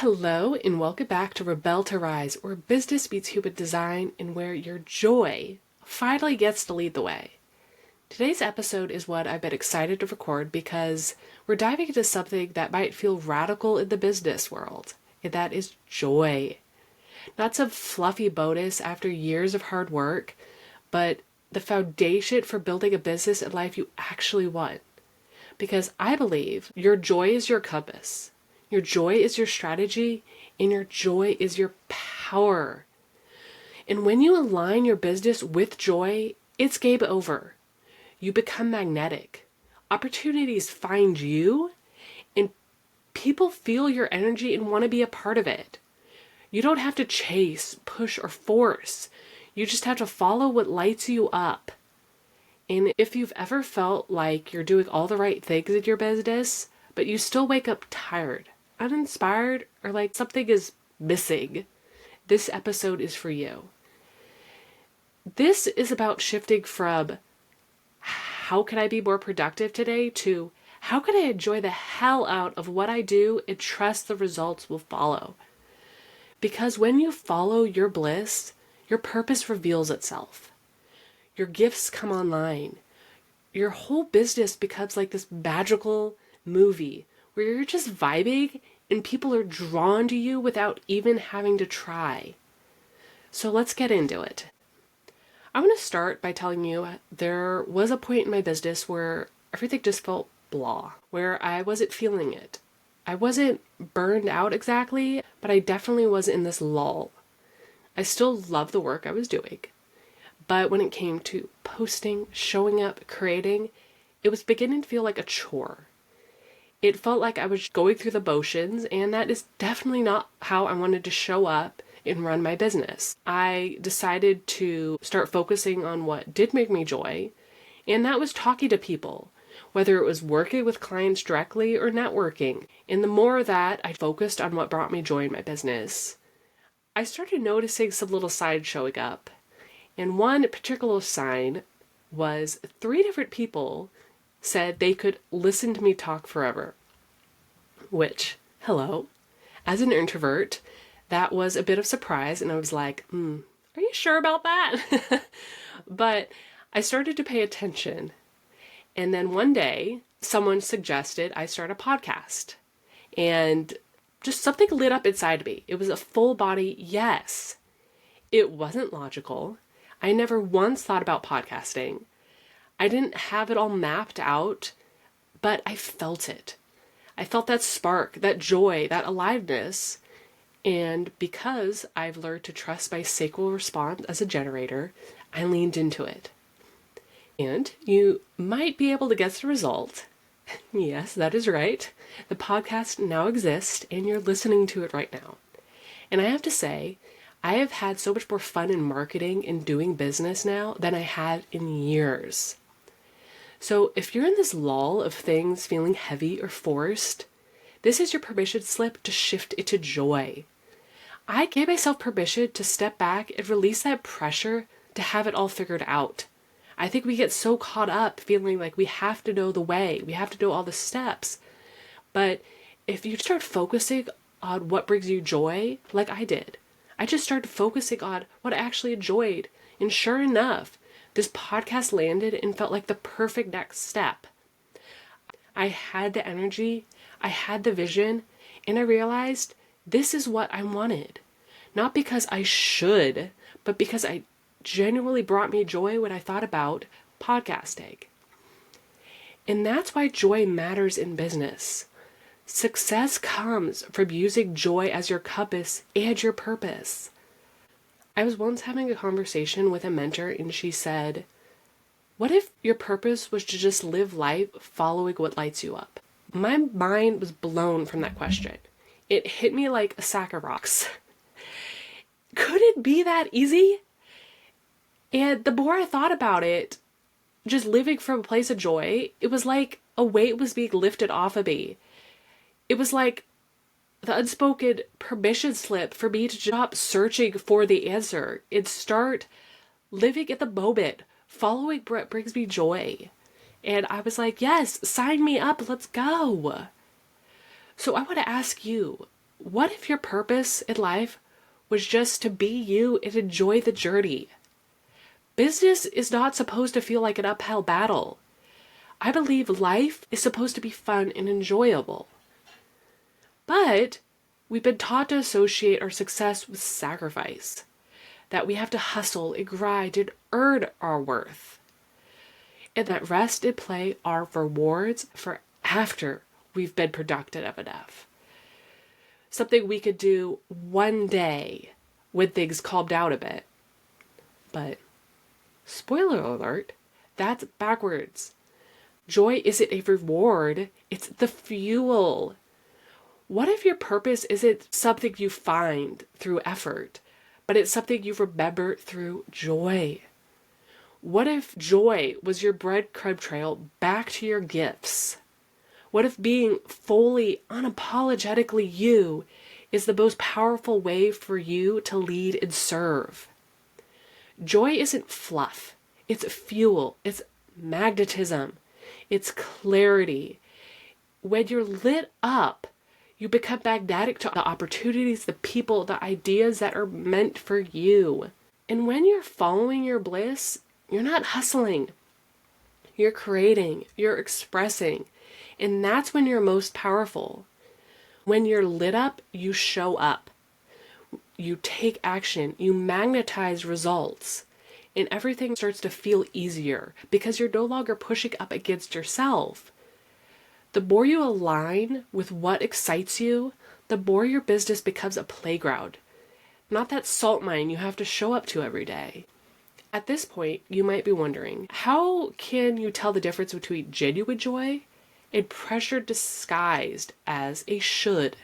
Hello and welcome back to Rebel to Rise, where business meets human design and where your joy finally gets to lead the way. Today's episode is one I've been excited to record because we're diving into something that might feel radical in the business world, and that is joy. Not some fluffy bonus after years of hard work, but the foundation for building a business and life you actually want. Because I believe your joy is your compass. Your joy is your strategy, and your joy is your power. And when you align your business with joy, it's game over. You become magnetic. Opportunities find you, and people feel your energy and want to be a part of it. You don't have to chase, push, or force. You just have to follow what lights you up. And if you've ever felt like you're doing all the right things in your business, but you still wake up tired, uninspired, or like something is missing, this episode is for you. This is about shifting from how can I be more productive today to how can I enjoy the hell out of what I do and trust the results will follow. Because when you follow your bliss, your purpose reveals itself. Your gifts come online. Your whole business becomes like this magical movie where you're just vibing and people are drawn to you without even having to try. So let's get into it. I want to start by telling you there was a point in my business where everything just felt blah, where I wasn't feeling it. I wasn't burned out exactly, but I definitely was in this lull. I still loved the work I was doing, but when it came to posting, showing up, creating, it was beginning to feel like a chore. It felt like I was going through the motions, and that is definitely not how I wanted to show up and run my business. I decided to start focusing on what did make me joy, and that was talking to people, whether it was working with clients directly or networking. And the more that I focused on what brought me joy in my business, I started noticing some little signs showing up. And one particular sign was 3 different people said they could listen to me talk forever. Which, hello, as an introvert, that was a bit of surprise, and I was like, are you sure about that? But I started to pay attention. And then one day, someone suggested I start a podcast. And just something lit up inside me. It was a full body yes. It wasn't logical. I never once thought about podcasting. I didn't have it all mapped out, but I felt it. I felt that spark, that joy, that aliveness. And because I've learned to trust my sacral response as a generator, I leaned into it. And you might be able to guess the result. Yes, that is right. The podcast now exists, and you're listening to it right now. And I have to say, I have had so much more fun in marketing and doing business now than I had in years. So if you're in this lull of things feeling heavy or forced, this is your permission slip to shift into joy. I gave myself permission to step back and release that pressure to have it all figured out. I think we get so caught up feeling like we have to know the way, we have to know all the steps. But if you start focusing on what brings you joy, like I did, I just started focusing on what I actually enjoyed. And sure enough, this podcast landed and felt like the perfect next step. I had the energy, I had the vision, and I realized this is what I wanted. Not because I should, but because I genuinely brought me joy when I thought about podcasting. And that's why joy matters in business. Success comes from using joy as your compass and your purpose. I was once having a conversation with a mentor, and she said, what if your purpose was to just live life following what lights you up? My mind was blown from that question. It hit me like a sack of rocks. Could it be that easy? And the more I thought about it, just living from a place of joy, it was like a weight was being lifted off of me. It was like the unspoken permission slip for me to stop searching for the answer and start living at the moment, following what brings me joy. And I was like, yes, sign me up, let's go. So I want to ask you, What if your purpose in life was just to be you and enjoy the journey? Business is not supposed to feel like an uphill battle. I believe life is supposed to be fun and enjoyable. But we've been taught to associate our success with sacrifice, that we have to hustle and grind and earn our worth, and that rest and play are rewards for after we've been productive enough. Something we could do one day when things calm down a bit. But, spoiler alert, that's backwards. Joy isn't a reward, it's the fuel. What if your purpose isn't something you find through effort, but it's something you remember through joy? What if joy was your breadcrumb trail back to your gifts? What if being fully, unapologetically you is the most powerful way for you to lead and serve? Joy isn't fluff. It's fuel. It's magnetism. It's clarity. When you're lit up, you become magnetic to the opportunities, the people, the ideas that are meant for you. And when you're following your bliss, you're not hustling. You're creating. You're expressing. And that's when you're most powerful. When you're lit up, you show up. You take action. You magnetize results. And everything starts to feel easier because you're no longer pushing up against yourself. The more you align with what excites you, the more your business becomes a playground, not that salt mine you have to show up to every day. At this point, you might be wondering, how can you tell the difference between genuine joy and pressure disguised as a should?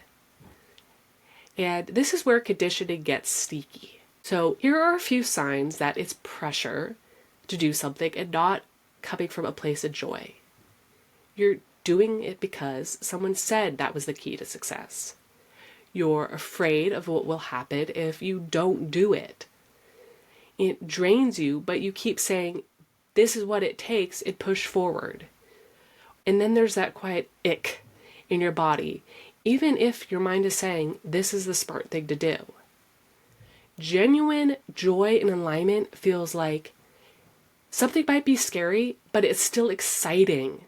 And this is where conditioning gets sneaky. So here are a few signs that it's pressure to do something and not coming from a place of joy. You're doing it because someone said that was the key to success. You're afraid of what will happen if you don't do it. It drains you, but you keep saying, this is what it takes, and push forward. And then there's that quiet ick in your body, even if your mind is saying, this is the smart thing to do. Genuine joy and alignment feels like something might be scary, but it's still exciting.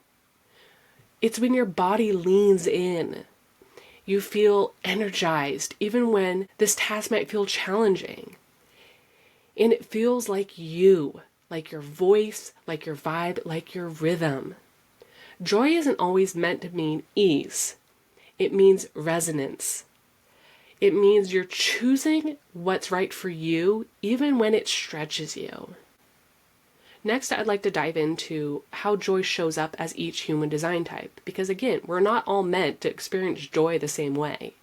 It's when your body leans in. You feel energized, even when this task might feel challenging. And it feels like you, like your voice, like your vibe, like your rhythm. Joy isn't always meant to mean ease. It means resonance. It means you're choosing what's right for you, even when it stretches you. Next, I'd like to dive into how joy shows up as each human design type, because again, we're not all meant to experience joy the same way.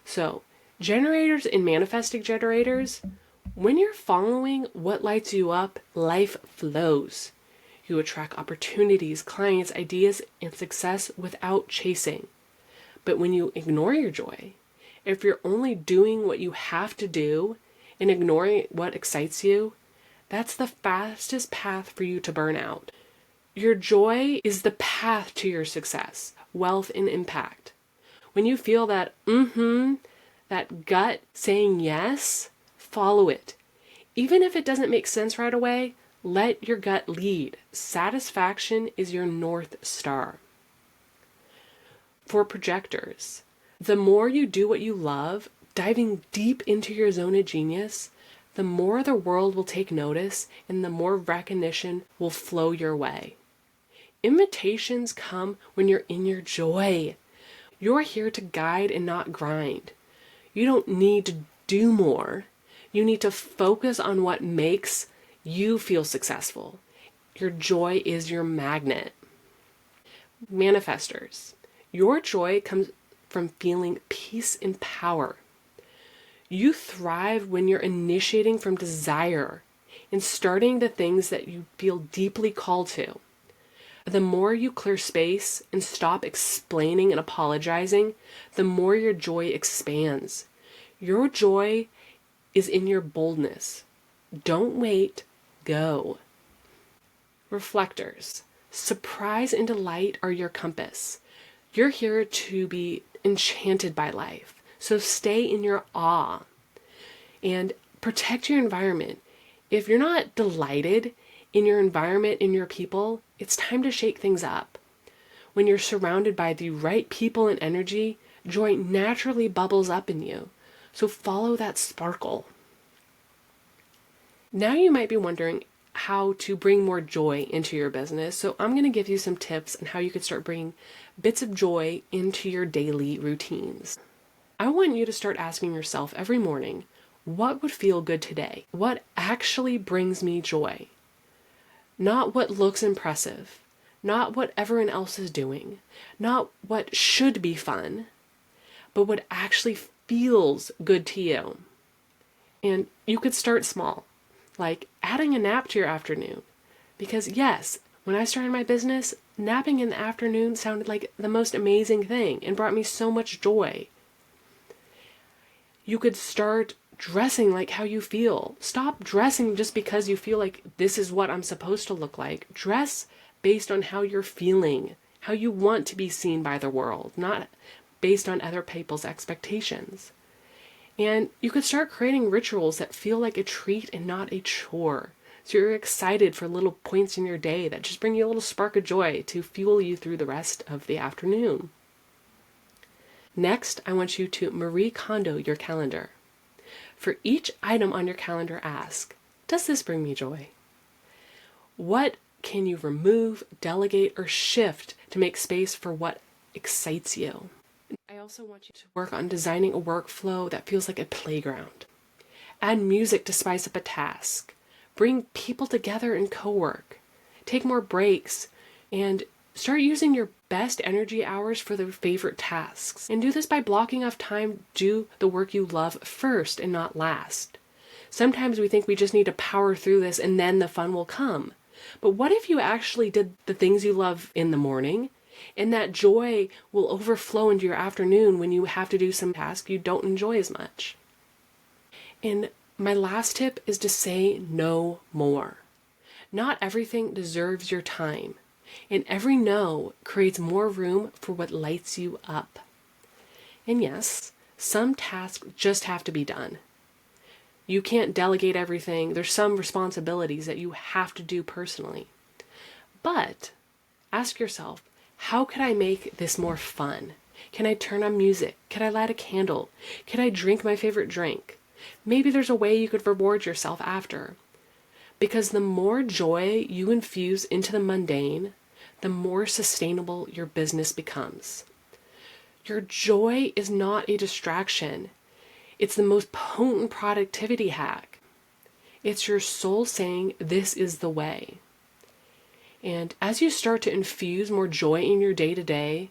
So, generators and manifesting generators, when you're following what lights you up, life flows. You attract opportunities, clients, ideas, and success without chasing. But when you ignore your joy, if you're only doing what you have to do and ignoring what excites you, that's the fastest path for you to burn out. Your joy is the path to your success, wealth, and impact. When you feel that that gut saying yes, follow it. Even if it doesn't make sense right away, let your gut lead. Satisfaction is your North Star. For projectors, the more you do what you love, diving deep into your zone of genius, the more the world will take notice and the more recognition will flow your way. Invitations come when you're in your joy. You're here to guide and not grind. You don't need to do more. You need to focus on what makes you feel successful. Your joy is your magnet. Manifestors, your joy comes from feeling peace and power. You thrive when you're initiating from desire and starting the things that you feel deeply called to. The more you clear space and stop explaining and apologizing, the more your joy expands. Your joy is in your boldness. Don't wait, go. Reflectors, surprise and delight are your compass. You're here to be enchanted by life, So stay in your awe and protect your environment. If you're not delighted in your environment, in your people, it's time to shake things up. When you're surrounded by the right people and energy, joy naturally bubbles up in you. So follow that sparkle. Now you might be wondering how to bring more joy into your business. So I'm going to give you some tips on how you can start bringing bits of joy into your daily routines. I want you to start asking yourself every morning, what would feel good today? What actually brings me joy? Not what looks impressive, not what everyone else is doing, not what should be fun, but what actually feels good to you. And you could start small, like adding a nap to your afternoon. Because yes, when I started my business, napping in the afternoon sounded like the most amazing thing and brought me so much joy. You could start dressing like how you feel. Stop dressing just because you feel like this is what I'm supposed to look like. Dress based on how you're feeling, how you want to be seen by the world, not based on other people's expectations. And you could start creating rituals that feel like a treat and not a chore. So you're excited for little points in your day that just bring you a little spark of joy to fuel you through the rest of the afternoon. Next, I want you to Marie Kondo your calendar. For each item on your calendar, ask, does this bring me joy? What can you remove, delegate, or shift to make space for what excites you? I also want you to work on designing a workflow that feels like a playground. Add music to spice up a task. Bring people together and co-work. Take more breaks and start using your best energy hours for their favorite tasks. And do this by blocking off time to do the work you love first and not last. Sometimes we think we just need to power through this and then the fun will come. But what if you actually did the things you love in the morning, and that joy will overflow into your afternoon when you have to do some task you don't enjoy as much? And my last tip is to say no more. Not everything deserves your time, and every no creates more room for what lights you up. And yes, some tasks just have to be done. You can't delegate everything. There's some responsibilities that you have to do personally. But ask yourself, how could I make this more fun? Can I turn on music? Can I light a candle? Can I drink my favorite drink? Maybe there's a way you could reward yourself after. Because the more joy you infuse into the mundane, the more sustainable your business becomes. Your joy is not a distraction. It's the most potent productivity hack. It's your soul saying, this is the way. And as you start to infuse more joy in your day-to-day,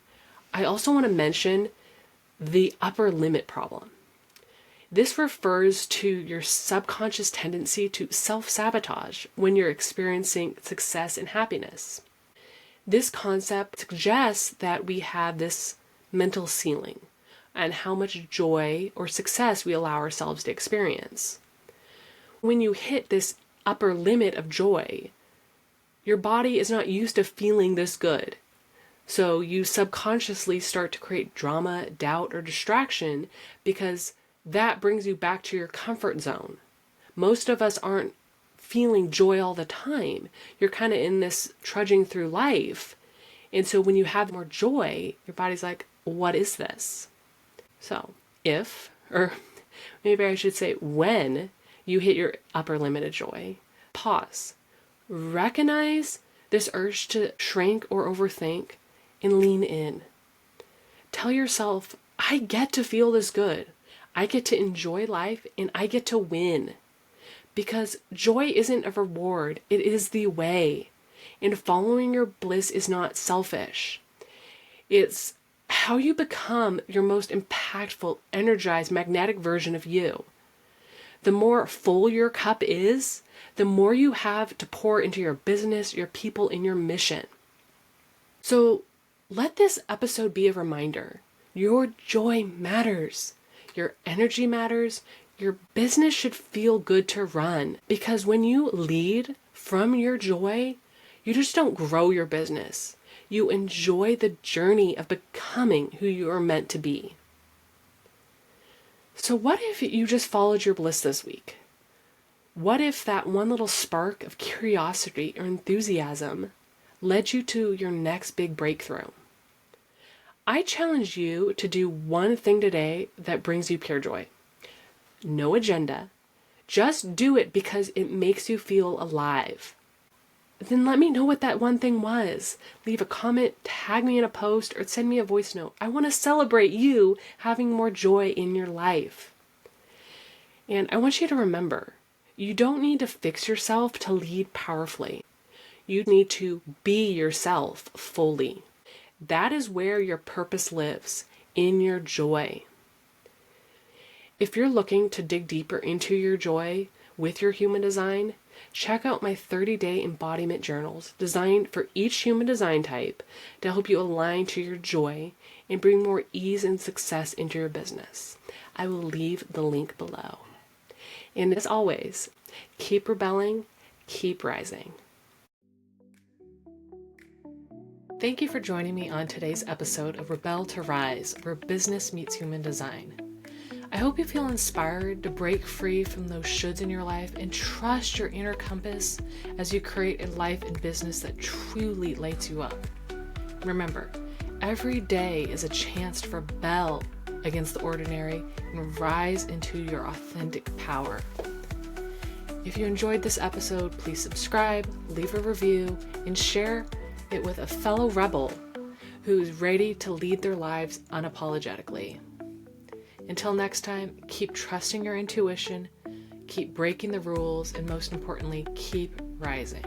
I also want to mention the upper limit problem. This refers to your subconscious tendency to self-sabotage when you're experiencing success and happiness. This concept suggests that we have this mental ceiling and how much joy or success we allow ourselves to experience. When you hit this upper limit of joy, your body is not used to feeling this good. So you subconsciously start to create drama, doubt, or distraction because that brings you back to your comfort zone. Most of us aren't feeling joy all the time. You're kind of in this trudging through life. And so when you have more joy, your body's like, what is this? So if, or maybe I should say when, you hit your upper limit of joy, pause. Recognize this urge to shrink or overthink and lean in. Tell yourself, I get to feel this good. I get to enjoy life and I get to win. Because joy isn't a reward, it is the way. And following your bliss is not selfish. It's how you become your most impactful, energized, magnetic version of you. The more full your cup is, the more you have to pour into your business, your people, and your mission. So let this episode be a reminder. Your joy matters. Your energy matters. Your business should feel good to run. Because when you lead from your joy, you just don't grow your business. You enjoy the journey of becoming who you are meant to be. So what if you just followed your bliss this week? What if that one little spark of curiosity or enthusiasm led you to your next big breakthrough? I challenge you to do one thing today that brings you pure joy. No agenda. Just do it because it makes you feel alive. Then let me know what that one thing was. Leave a comment, tag me in a post, or send me a voice note. I want to celebrate you having more joy in your life. And I want you to remember, you don't need to fix yourself to lead powerfully. You need to be yourself fully. That is where your purpose lives, in your joy. If you're looking to dig deeper into your joy with your human design, check out my 30-day embodiment journals designed for each human design type to help you align to your joy and bring more ease and success into your business. I will leave the link below. And as always, keep rebelling, keep rising. Thank you for joining me on today's episode of Rebel to Rise, where business meets human design. I hope you feel inspired to break free from those shoulds in your life and trust your inner compass as you create a life and business that truly lights you up. Remember, every day is a chance to rebel against the ordinary and rise into your authentic power. If you enjoyed this episode, please subscribe, leave a review, and share it with a fellow rebel who's ready to lead their lives unapologetically. Until next time, keep trusting your intuition, keep breaking the rules, and most importantly, keep rising.